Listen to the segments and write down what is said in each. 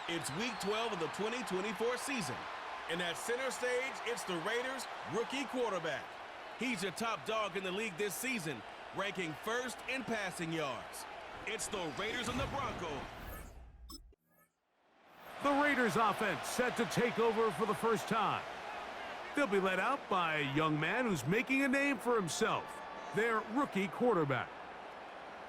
It's Week 12 of the 2024 season. And at center stage, it's the Raiders' rookie quarterback. He's your top dog in the league this season, ranking first in passing yards. It's the Raiders and the Broncos. The Raiders offense set to take over for the first time. They'll be led out by a young man who's making a name for himself, their rookie quarterback.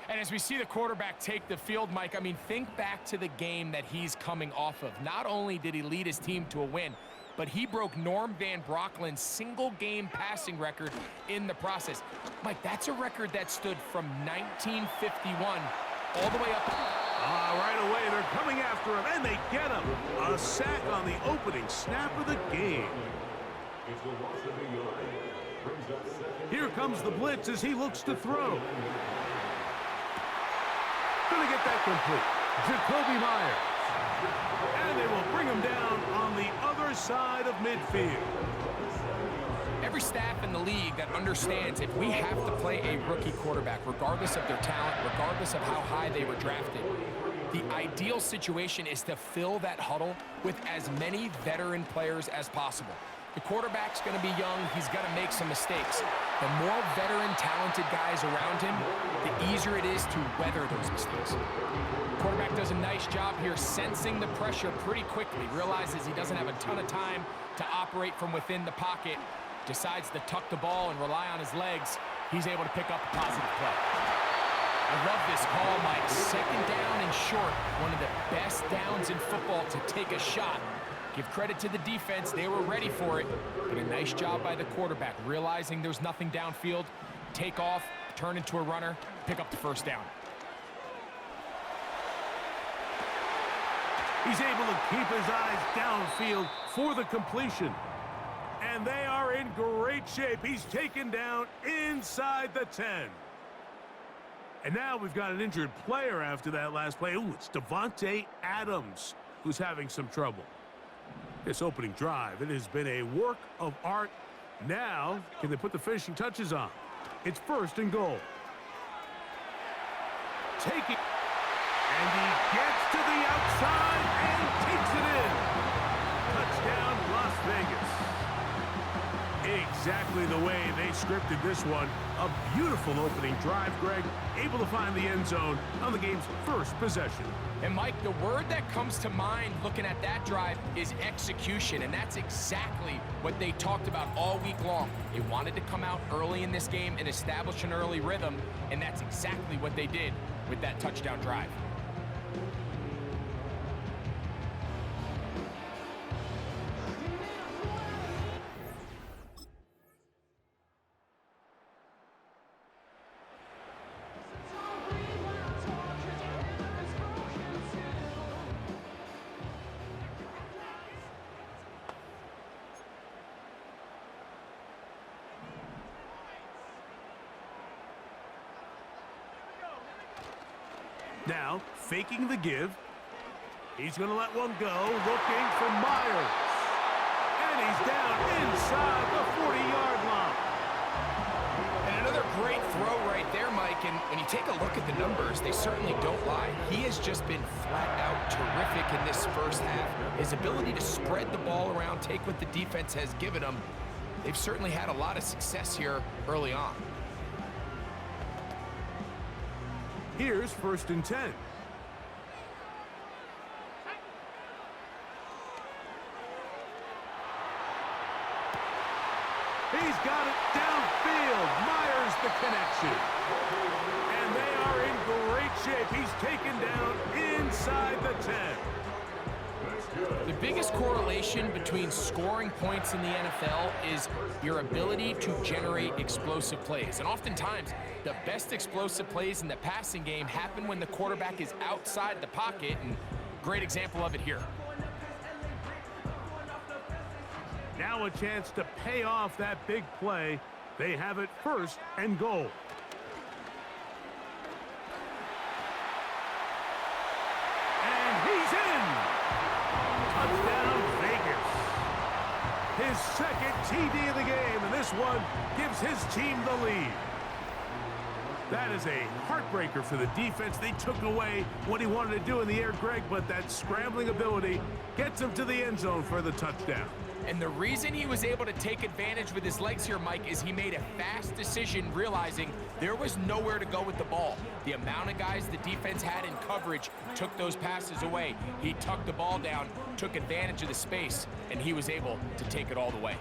And as we see the quarterback take the field, Mike, I mean, think back to the game that he's coming off of. Not only did he lead his team to a win, but he broke Norm Van Brocklin's single-game passing record in the process. Mike, that's a record that stood from 1951 all the way up. Right away, they're coming after him, and they get him. A sack on the opening snap of the game. Here comes the blitz as he looks to throw. Gonna get that complete. Jacoby Myers. And they will bring him down on the other side of midfield. Every staff in the league that understands if we have to play a rookie quarterback, regardless of their talent, regardless of how high they were drafted, the ideal situation is to fill that huddle with as many veteran players as possible. The quarterback's going to be young. He's got to make some mistakes. The more veteran, talented guys around him, the easier it is to weather those mistakes. The quarterback does a nice job here sensing the pressure pretty quickly, realizes he doesn't have a ton of time to operate from within the pocket, decides to tuck the ball and rely on his legs. He's able to pick up a positive play. I love this call, Mike. Second down and short, one of the best downs in football to take a shot. Give credit to the defense. They were ready for it. But a nice job by the quarterback, realizing there's nothing downfield. Take off, turn into a runner, pick up the first down. He's able to keep his eyes downfield for the completion. And they are in great shape. He's taken down inside the 10. And now we've got an injured player after that last play. Ooh, it's Devontae Adams who's having some trouble. This opening drive, it has been a work of art. Now, can they put the finishing touches on? It's first and goal. Taking, and he gets to the outside and takes it in. Touchdown, Las Vegas. Exactly the way they scripted this one. A beautiful opening drive, Greg. Able to find the end zone on the game's first possession. And, Mike, the word that comes to mind looking at that drive is execution, and that's exactly what they talked about all week long. They wanted to come out early in this game and establish an early rhythm, and that's exactly what they did with that touchdown drive. Now, faking the give. He's going to let one go, looking for Myers. And he's down inside the 40-yard line. And another great throw right there, Mike. And when you take a look at the numbers, they certainly don't lie. He has just been flat-out terrific in this first half. His ability to spread the ball around, take what the defense has given him, they've certainly had a lot of success here early on. Here's first and 10. He's got it downfield. Myers the connection. And they are in great shape. He's taken down inside the 10. The biggest correlation between scoring points in the NFL is your ability to generate explosive plays. And oftentimes, the best explosive plays in the passing game happen when the quarterback is outside the pocket, and great example of it here. Now a chance to pay off that big play. They have it first and goal. And he's in! Touchdown, Vegas. His second TD of the game, and this one gives his team the lead. That is a heartbreaker for the defense. They took away what he wanted to do in the air, Greg, but that scrambling ability gets him to the end zone for the touchdown. And the reason he was able to take advantage with his legs here, Mike, is he made a fast decision realizing there was nowhere to go with the ball. The amount of guys the defense had in coverage took those passes away. He tucked the ball down, took advantage of the space, and he was able to take it all the way.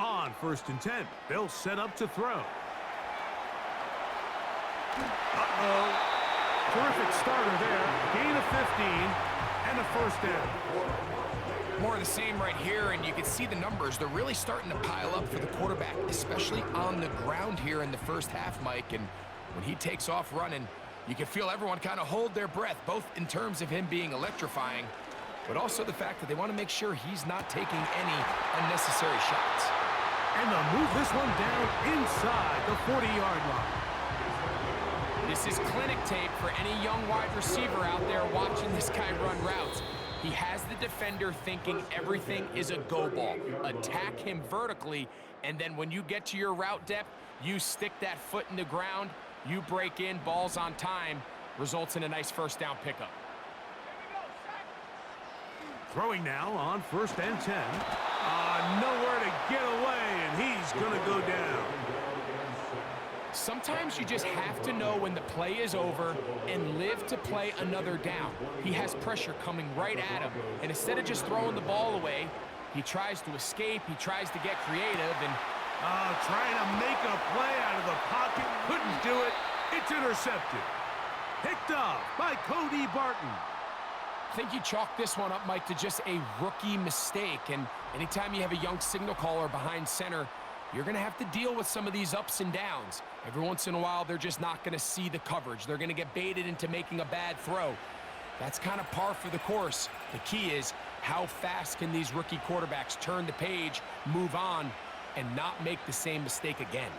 On 1st and 10, they'll set up to throw. Uh-oh. Terrific starter there. Gain of 15 and a first down. More of the same right here, and you can see the numbers. They're really starting to pile up for the quarterback, especially on the ground here in the first half, Mike. And when he takes off running, you can feel everyone kind of hold their breath, both in terms of him being electrifying, but also the fact that they want to make sure he's not taking any unnecessary shots. And they'll move this one down inside the 40-yard line. This is clinic tape for any young wide receiver out there watching this guy run routes. He has the defender thinking everything is a go ball. Attack him vertically, and then when you get to your route depth, you stick that foot in the ground, you break in, balls on time, results in a nice first down pickup. Throwing now on 1st and 10. Nowhere to get away, and he's going to go down. Sometimes you just have to know when the play is over and live to play another down. He has pressure coming right at him, and instead of just throwing the ball away, he tries to escape, he tries to get creative, and trying to make a play out of the pocket, couldn't do it. It's intercepted. Picked off by Cody Barton. I think you chalk this one up, Mike, to just a rookie mistake. And anytime you have a young signal caller behind center, you're going to have to deal with some of these ups and downs. Every once in a while, they're just not going to see the coverage. They're going to get baited into making a bad throw. That's kind of par for the course. The key is how fast can these rookie quarterbacks turn the page, move on, and not make the same mistake again.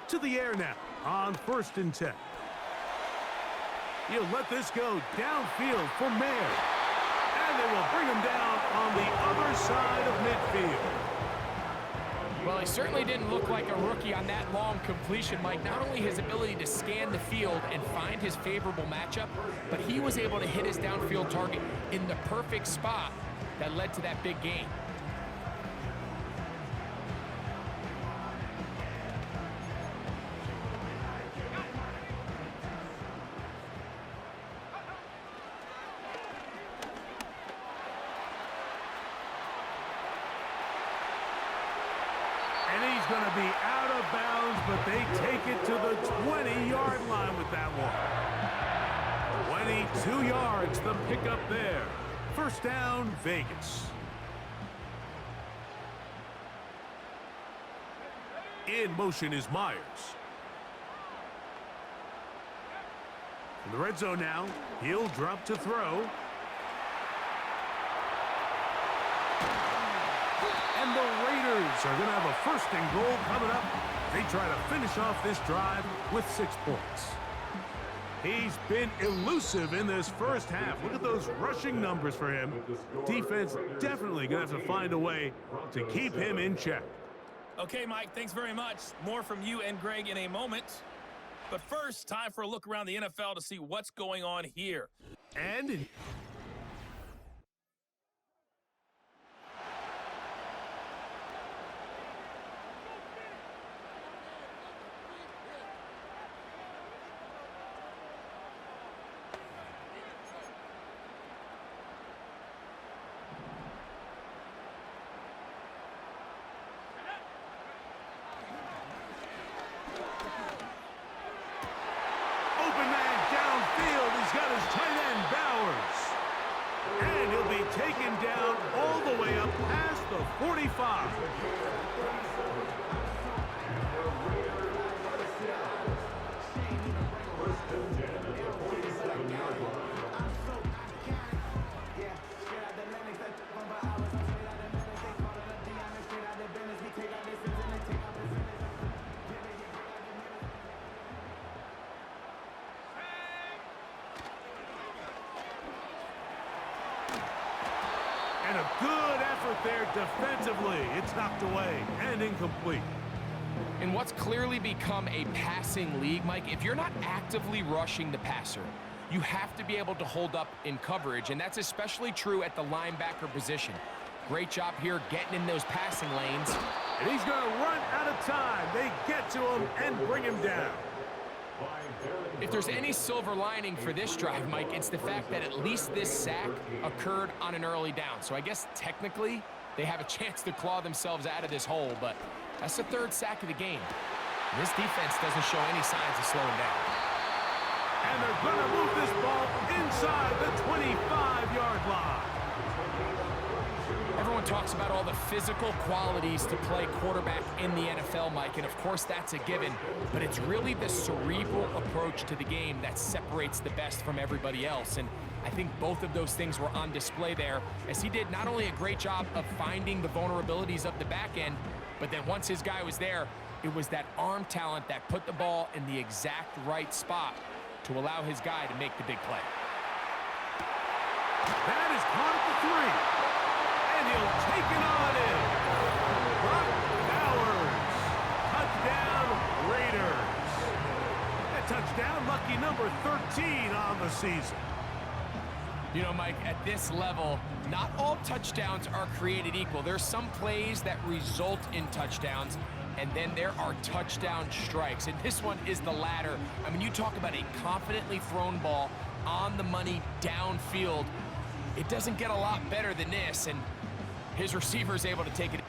To the air now on 1st and 10. He'll let this go downfield for Mayer. And they will bring him down on the other side of midfield. Well, he certainly didn't look like a rookie on that long completion, Mike. Not only his ability to scan the field and find his favorable matchup, but he was able to hit his downfield target in the perfect spot that led to that big gain. And he's going to be out of bounds, but they take it to the 20-yard line with that one. 22 yards, the pickup there. First down, Vegas. In motion is Myers. In the red zone now, he'll drop to throw. And the Raiders are going to have a 1st and goal coming up. They try to finish off this drive with 6 points. He's been elusive in this first half. Look at those rushing numbers for him. Defense definitely going to have to find a way to keep him in check. Okay, Mike, thanks very much. More from you and Greg in a moment. But first, time for a look around the NFL to see what's going on here. And taken down all the way up past the 45. And a good effort there defensively. It's knocked away and incomplete. In what's clearly become a passing league, Mike, if you're not actively rushing the passer, you have to be able to hold up in coverage, and that's especially true at the linebacker position. Great job here getting in those passing lanes. And he's going to run out of time. They get to him and bring him down. If there's any silver lining for this drive, Mike, it's the fact that at least this sack occurred on an early down. So I guess technically they have a chance to claw themselves out of this hole, but that's the third sack of the game. And this defense doesn't show any signs of slowing down. And they're going to move this ball inside the 25-yard line. Everyone talks about all the physical qualities to play quarterback in the NFL, Mike, and of course that's a given, but it's really the cerebral approach to the game that separates the best from everybody else, and I think both of those things were on display there, as he did not only a great job of finding the vulnerabilities of the back end, but then once his guy was there, it was that arm talent that put the ball in the exact right spot to allow his guy to make the big play. That is caught at the 3. And he'll take it on in. Brock Bowers. Touchdown, Raiders. That touchdown, lucky number 13 on the season. You know, Mike, at this level, not all touchdowns are created equal. There's some plays that result in touchdowns, and then there are touchdown strikes. And this one is the latter. I mean, you talk about a confidently thrown ball on the money downfield. It doesn't get a lot better than this, and his receiver is able to take it.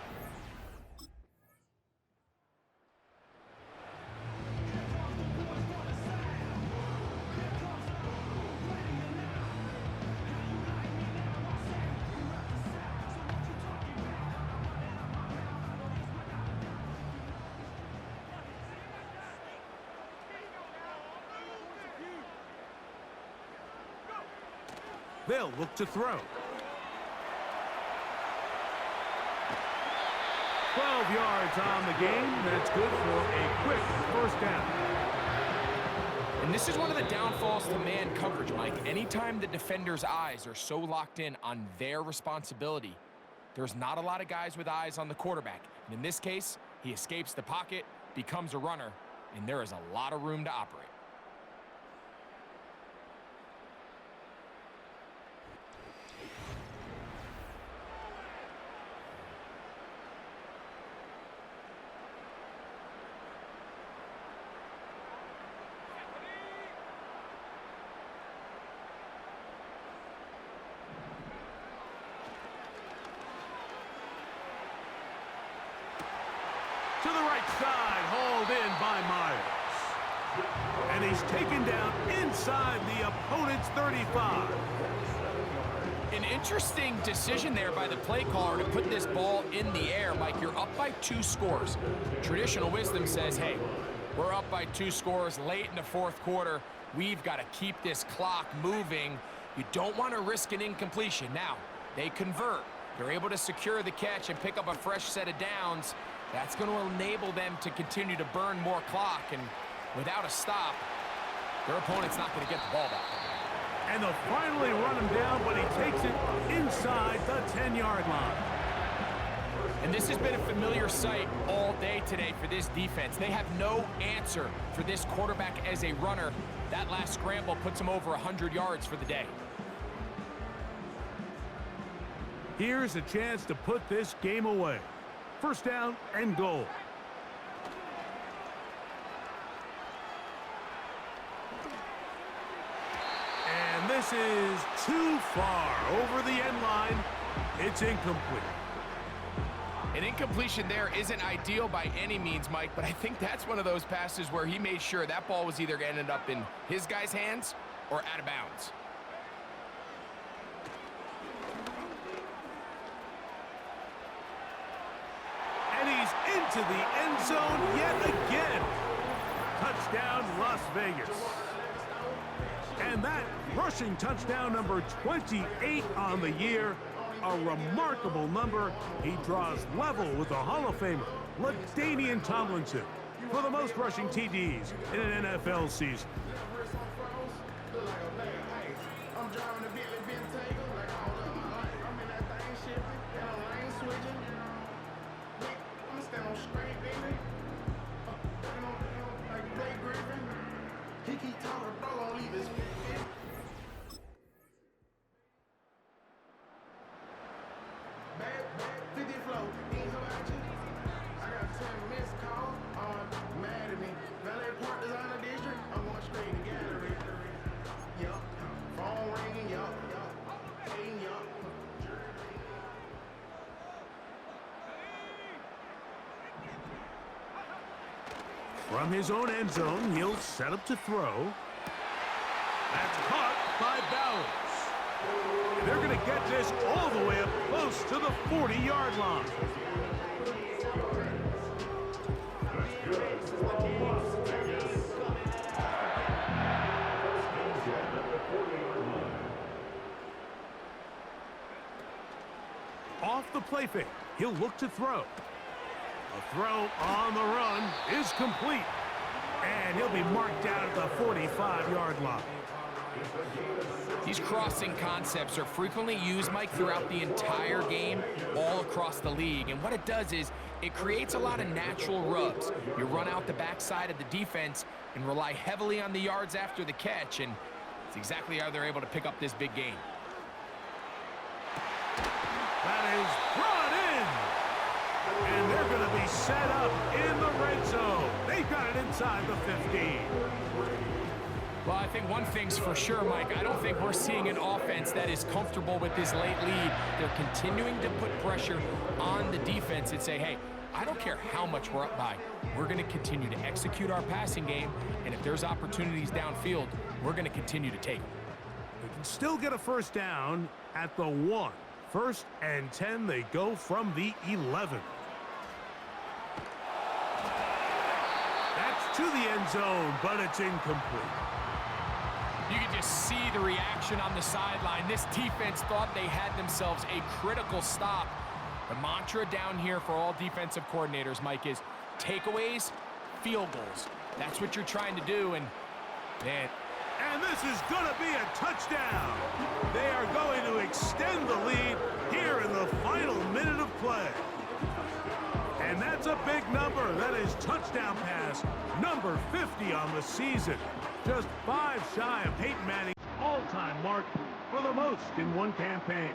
They'll look to throw. 12 yards on the game. That's good for a quick first down. And this is one of the downfalls to man coverage, Mike. Anytime the defender's eyes are so locked in on their responsibility, there's not a lot of guys with eyes on the quarterback. And in this case, he escapes the pocket, becomes a runner, and there is a lot of room to operate. To the right side, hauled in by Myers. And he's taken down inside the opponent's 35. An interesting decision there by the play caller to put this ball in the air. Mike, you're up by 2 scores. Traditional wisdom says, hey, we're up by 2 scores late in the fourth quarter. We've got to keep this clock moving. You don't want to risk an incompletion. Now, they convert. They're able to secure the catch and pick up a fresh set of downs. That's going to enable them to continue to burn more clock, and without a stop, their opponent's not going to get the ball back. And they'll finally run him down, but he takes it inside the 10-yard line. And this has been a familiar sight all day today for this defense. They have no answer for this quarterback as a runner. That last scramble puts him over 100 yards for the day. Here's a chance to put this game away. First down and goal. And this is too far over the end line. It's incomplete. An incompletion there isn't ideal by any means, Mike, but I think that's one of those passes where he made sure that ball was either going to end up in his guy's hands or out of bounds. into the end zone yet again. Touchdown, Las Vegas. And that rushing touchdown number 28 on the year, a remarkable number. He draws level with the Hall of Famer, LaDainian Tomlinson, for the most rushing TDs in an NFL season. From his own end zone, he'll set up to throw. That's caught by Bowers. And they're going to get this all the way up close to the 40-yard line. Off the play fake, he'll look to throw. A throw on the run is complete. And he'll be marked down at the 45-yard line. These crossing concepts are frequently used, Mike, throughout the entire game, all across the league. And what it does is it creates a lot of natural rubs. You run out the backside of the defense and rely heavily on the yards after the catch, and it's exactly how they're able to pick up this big gain. That is brought in. And they're going to be set up in the red zone. They've got it inside the 15. Well, I think one thing's for sure, Mike. I don't think we're seeing an offense that is comfortable with this late lead. They're continuing to put pressure on the defense and say, hey, I don't care how much we're up by. We're going to continue to execute our passing game, and if there's opportunities downfield, we're going to continue to take them. They can still get a first down at the 1. 1st and 10, they go from the 11. That's to the end zone, but it's incomplete. You can just see the reaction on the sideline. This defense thought they had themselves a critical stop. The mantra down here for all defensive coordinators, Mike, is takeaways, field goals. That's what you're trying to do, and man. And this is going to be a touchdown. They are going to extend the lead here in the final minute of play. And that's a big number. That is touchdown pass number 50 on the season. Just 5 shy of Peyton Manning's all-time mark for the most in one campaign.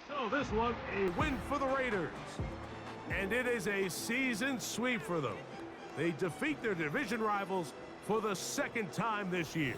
So this one, a win for the Raiders. And it is a season sweep for them. They defeat their division rivals for the 2nd time this year.